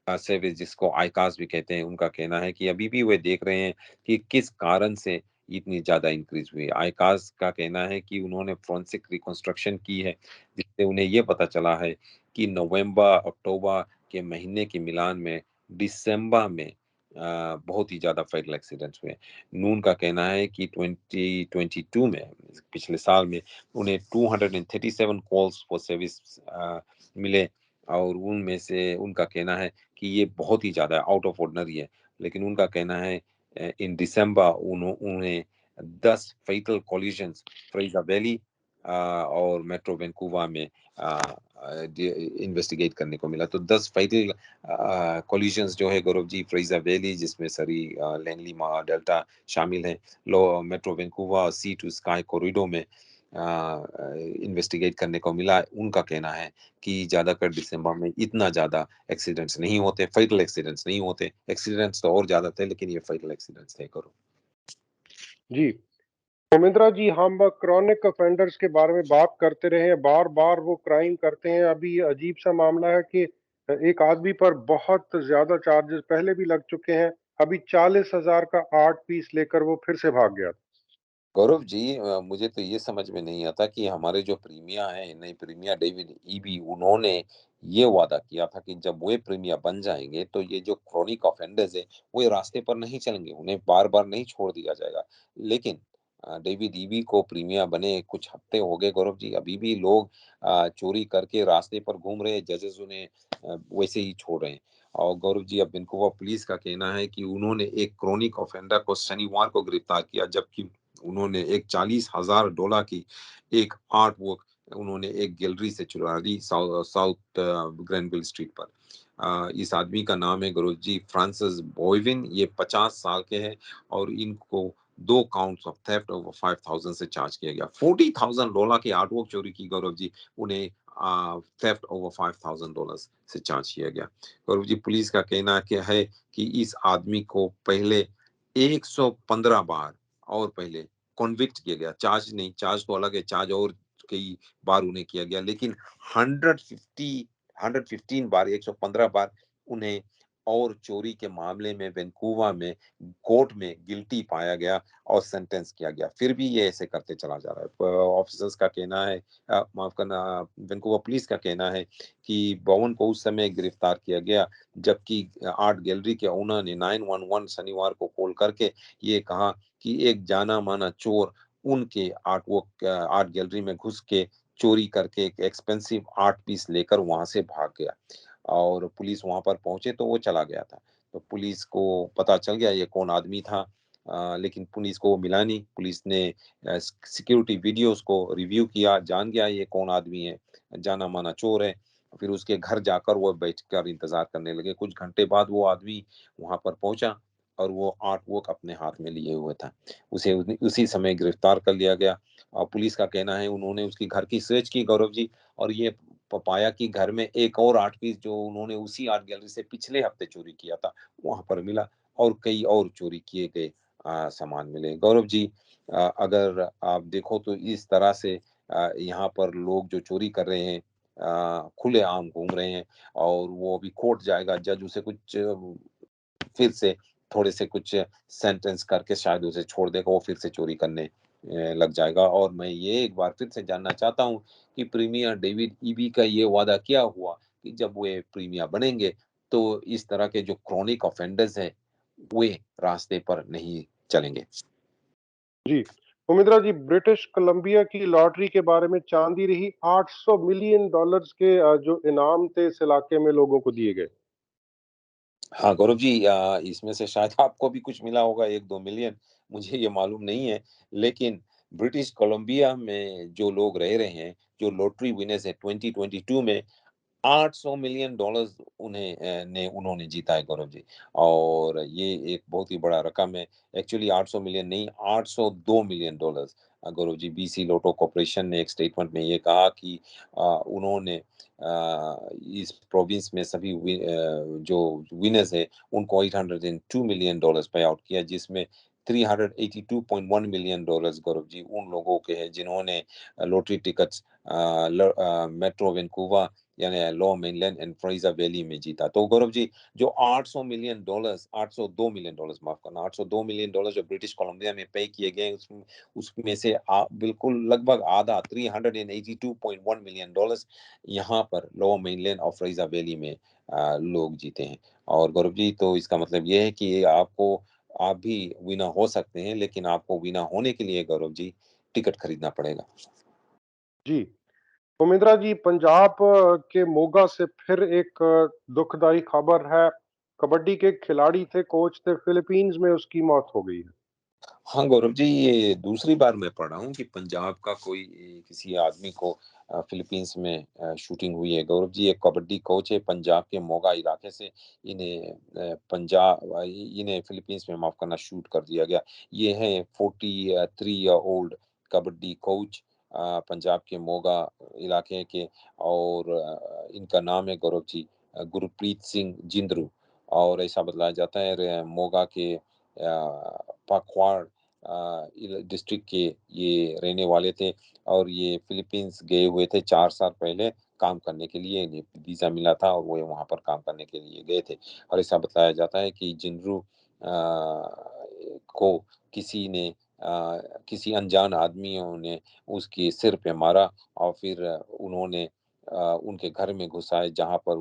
service, जिसको आईकास भी कहते हैं, उनका कहना है कि अभी भी वे देख रहे हैं कि किस कारण से इतनी ज्यादा इंक्रीज हुई है। आईकास का कहना है कि उन्होंने फोरेंसिक रिकंस्ट्रक्शन की है, जिससे उन्हें यह पता चला है कि नवंबर अक्टूबर के महीने के मिलान में दिसंबर में बहुत ही ज्यादा फेटल एक्सीडेंट्स हुए। नून का कहना है कि 2022 में, पिछले साल में, उन्हें 237 कॉल्स फॉर सर्विस मिले, और उनमें से उनका कहना है कि ये बहुत ही ज़्यादा आउट ऑफ ऑर्डिनरी है। लेकिन उनका कहना है इन दिसंबर उन्हें 10 फेटल कॉलिजन्स फ्रेज़र वैली और मेट्रो वैंकूवर में इन्वेस्टिगेट करने को मिला। तो 10 फेटल कॉलिजन्स जो है गौरव जी, फ्रेज़र वैली जिसमें सरी लैंगली डेल्टा शामिल है, लो Metro Vancouver Sea to Sky corridor में इन्वेस्टिगेट करने को मिला। उनका कहना है कि ज्यादातर दिसंबर में इतना ज्यादा एक्सीडेंट्स नहीं होते, फेटल एक्सीडेंट्स नहीं होते। एक्सीडेंट्स तो और ज्यादा थे, लेकिन ये फेटल एक्सीडेंट्स थे। करो जी, मोमिंद्रा जी, हम क्रॉनिक ऑफेंडर्स के बारे में बात करते रहे हैं। बार बार वो क्राइम करते हैं। अभी ये अजीब सा मामला है कि एक आदमी पर बहुत ज्यादा चार्जेस पहले भी लग चुके हैं। अभी 40,000 का आर्ट पीस लेकर वो फिर से भाग गया। गौरव जी, मुझे तो ये समझ में नहीं आता कि हमारे जो प्रीमिया है, नए प्रीमिया डेविड ईबी, उन्होंने ये वादा किया था कि जब वे प्रीमिया बन जाएंगे तो ये जो क्रोनिक ऑफेंडर्स है वो ये रास्ते पर नहीं चलेंगे, उन्हें बार बार नहीं छोड़ दिया जाएगा। लेकिन डेविड ईबी को प्रीमिया बने कुछ हफ्ते हो गए गौरव जी, अभी भी लोग चोरी करके रास्ते पर घूम रहे हैं, जजेस उन्हें वैसे ही छोड़ रहे हैं। और गौरव जी, अब वैंकूवर पुलिस का कहना है कि उन्होंने एक क्रोनिक ऑफेंडर को शनिवार को गिरफ्तार किया, जबकि उन्होंने एक $40,000 की एक आर्ट वर्क उन्होंने एक गैलरी से चुरा ली, साउथ ग्रैनविल स्ट्रीट पर। इस आदमी का नाम है गुरु जी फ्रांसिस बॉयविन, ये 50 साल के हैं, और इनको 2 काउंट्स ऑफ थेफ्ट ओवर 5,000 से चार्ज किया गया। $40,000 की आर्ट वर्क चोरी की गौरव जी, उन्हें थेफ्ट ओवर $5,000 से चार्ज किया गया। गौरव जी, पुलिस का कहना क्या है कि इस आदमी को पहले 115 बार और पहले कॉन्विक्ट किया गया, चार्ज नहीं, चार्ज तो अलग है, चार्ज और कई बार उन्हें किया गया, लेकिन 115 बार, 115 बार उन्हें और चोरी के मामले में वैंकूवर में कोर्ट में गिल्टी पाया गया और सेंटेंस किया गया। फिर भी ये ऐसे करते चला जा रहा है। ऑफिसर्स का कहना है, माफ करना, वैंकूवर पुलिस का कहना है कि बोवन को उस समय गिरफ्तार किया गया जबकि आर्ट गैलरी के ओनर ने 911 शनिवार को कॉल करके ये कहा कि एक जाना माना चोर उनके आर्ट गैलरी में घुस के चोरी करके एक एक्सपेंसिव आर्ट पीस लेकर वहां से भाग गया, और पुलिस वहां पर पहुंचे तो वो चला गया था। तो पुलिस को पता चल गया ये कौन आदमी था, लेकिन पुलिस को वो मिला नहीं। पुलिस ने सिक्योरिटी वीडियोस को रिव्यू किया, जान गया ये कौन आदमी है, जाना माना चोर है। फिर उसके घर जाकर वो बैठकर इंतजार करने लगे। कुछ घंटे बाद वो आदमी वहां पर पहुंचा और वो आर्ट वर्क अपने हाथ में लिए हुए था। उसे उसी समय गिरफ्तार कर लिया गया। और पुलिस का कहना है उन्होंने उसकी घर की सर्च की गौरव जी, और ये पाया कि घर में एक और आर्ट पीस जो उन्होंने उसी आर्ट गैलरी से पिछले हफ्ते चोरी किया था वहां पर मिला, और कई और चोरी किए गए सामान मिले। गौरव जी, अगर आप देखो तो इस तरह से यहाँ पर लोग जो चोरी कर रहे हैं खुले आम घूम रहे हैं, और वो अभी कोर्ट जाएगा, जज उसे कुछ फिर से थोड़े से कुछ सेंटेंस करके शायद उसे छोड़ देगा, वो फिर से चोरी करने लग जाएगा। और मैं ये एक बार फिर से जानना चाहता हूँ कि प्रीमियर डेविड ईबी का ये वादा क्या हुआ कि जब वे प्रीमियर बनेंगे, तो इस तरह के जो क्रॉनिक ऑफेंडर्स हैं, वे रास्ते पर नहीं चलेंगे। जी, उमिद्रा जी, ब्रिटिश कोलंबिया की लॉटरी के बारे में चांदी रही। $800 मिलियन के जो इनाम थे इस इलाके में लोगों को दिए गए। हाँ, गौरव जी, इसमें से शायद आपको भी कुछ मिला होगा 1-2 मिलियन, मुझे ये मालूम नहीं है। लेकिन ब्रिटिश कोलंबिया में जो लोग रह रहे हैं, जो लॉटरी विनर्स हैं 2022 में, $800 मिलियन उन्होंने जीता है, गौरव जी। और ये एक बहुत ही बड़ा रकम है। एक्चुअली 800 मिलियन नहीं, $802 मिलियन। गौरव जी, बीसी लोटो कॉर्पोरेशन ने एक स्टेटमेंट में ये कहा कि उन्होंने इस प्रोविंस में जो विनर्स है उनको $802 मिलियन पे आउट किया, जिसमें $382.1 मिलियन, गौरव जी, उन लोगों के हैं जिन्होंने लॉटरी टिकट्स मेट्रो वैंकूवर यानी लो मेनलैंड एंड फ्रेजर वैली में जीता। तो गौरव जी, जो $802 मिलियन, माफ करना, $802 मिलियन जो ब्रिटिश कोलंबिया में पे किए गए, उसमें उसमें से बिल्कुल लगभग आधा, $382.1 मिलियन यहाँ पर लो मेनलैंड और फ्रेजर वैली में लोग जीते हैं। और गौरव जी, तो इसका मतलब ये है कि आप भी विनर हो सकते हैं, लेकिन आपको विनर होने के लिए, गौरव जी, टिकट खरीदना पड़ेगा। जी, उमिद्रा जी, पंजाब के मोगा से फिर एक दुखदाई खबर है। कबड्डी के खिलाड़ी थे, कोच थे, फिलीपींस में उसकी मौत हो गई है। हाँ, गौरव जी, ये दूसरी बार मैं पढ़ रहा हूँ कि पंजाब का कोई किसी आदमी को फिलीपींस में शूटिंग हुई है। गौरव जी, एक कबड्डी कोच है पंजाब के मोगा इलाके से, इन्हें फिलीपींस में, माफ करना, शूट कर दिया गया। ये है 43 year old kabaddi coach, Punjab के मोगा इलाके के। और इनका नाम है, गौरव जी, गुरप्रीत सिंह जिंद्रू। और ऐसा बताया जाता है मोगा के पाखवाड़ डिस्ट्रिक्ट के ये रहने वाले थे। और ये फिलीपींस गए हुए थे 4 साल पहले काम करने के लिए, इन्हें वीजा मिला था और वो वहां पर काम करने के लिए गए थे। और ऐसा बताया जाता है कि जिनरू को किसी ने किसी अनजान आदमियों ने उसके सिर पे मारा, और फिर उन्होंने उनके घर में घुस आए, जहाँ पर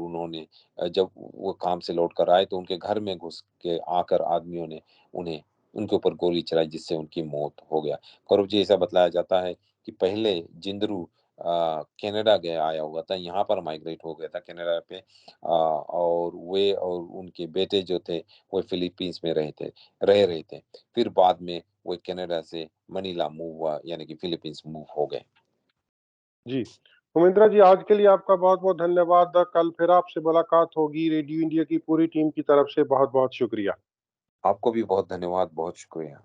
जब वो काम से लौट कर आए तो उनके घर में घुस के आकर आदमियों ने उन्हें उनके ऊपर गोली चलाई, जिससे उनकी मौत हो गया। गौरव जी, ऐसा बतलाया जाता है कि पहले जिंदरू कनाडा गया आया हुआ था, यहाँ पर माइग्रेट हो गया था कनाडा पे, और वे और उनके बेटे जो थे वो फिलीपींस में रह रहे थे। फिर बाद में वो कनाडा से मनीला मूव हुआ, यानी कि फिलीपींस मूव हो गए। जी, उमिंद्रा जी, आज के लिए आपका बहुत-बहुत धन्यवाद। कल फिर आपसे मुलाकात होगी। रेडियो इंडिया की पूरी टीम की तरफ से बहुत-बहुत शुक्रिया। आपको भी बहुत धन्यवाद, बहुत शुक्रिया।